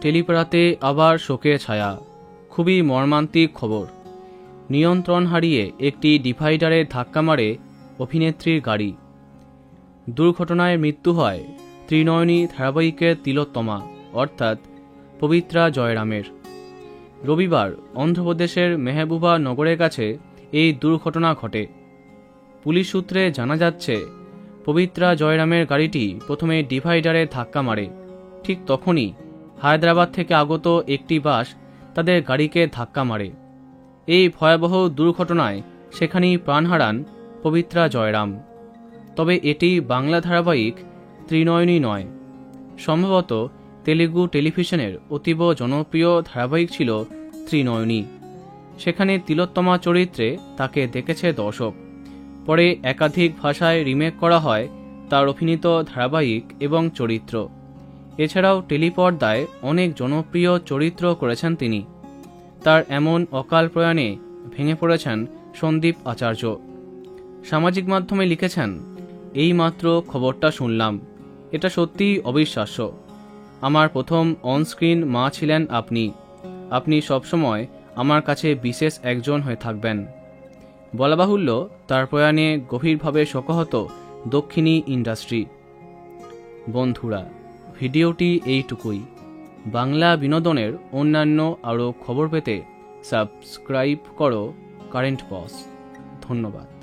টেলিপাড়াতে আবার শোকের ছায়া। খুবই মর্মান্তিক খবর। নিয়ন্ত্রণ হারিয়ে একটি ডিভাইডারে ধাক্কা মারে অভিনেত্রীর গাড়ি। দুর্ঘটনায় মৃত্যু হয় ত্রিনয়নী ধারাবাহিকের তিলোত্তমা অর্থাৎ পবিত্রা জয়রামের। রবিবার অন্ধ্রপ্রদেশের মেহবুবা নগরের কাছে এই দুর্ঘটনা ঘটে। পুলিশ সূত্রে জানা যাচ্ছে, পবিত্রা জয়রামের গাড়িটি প্রথমে ডিভাইডারে ধাক্কা মারে। ঠিক তখনই হায়দ্রাবাদ থেকে আগত একটি বাস তাদের গাড়িকে ধাক্কা মারে। এই ভয়াবহ দুর্ঘটনায় সেখানেই প্রাণ হারান পবিত্রা জয়রাম। তবে এটি বাংলা ধারাবাহিক ত্রিনয়নী নয়। সম্ভবত তেলুগু টেলিভিশনের অতীব জনপ্রিয় ধারাবাহিক ছিল ত্রিনয়নী। সেখানে তিলোত্তমা চরিত্রে তাকে দেখেছে দর্শক। পরে একাধিক ভাষায় রিমেক করা হয় তার অভিনীত ধারাবাহিক এবং চরিত্র। এছাড়াও টেলিপর্দায় অনেক জনপ্রিয় চরিত্র করেছেন তিনি। তার এমন অকাল প্রয়াণে ভেঙে পড়েছেন সন্দীপ আচার্য। সামাজিক মাধ্যমে লিখেছেন, এইমাত্র খবরটা শুনলাম, এটা সত্যিই অবিশ্বাস্য। আমার প্রথম অনস্ক্রিন মা ছিলেন আপনি। আপনি সবসময় আমার কাছে বিশেষ একজন হয়ে থাকবেন। বলা বাহুল্য, তার প্রয়াণে গভীরভাবে শোকাহত দক্ষিণী ইন্ডাস্ট্রি। বন্ধুরা, ভিডিওটি এইটুকুই। বাংলা বিনোদনের অন্যান্য আরও খবর পেতে সাবস্ক্রাইব করো কারেন্ট বস। ধন্যবাদ।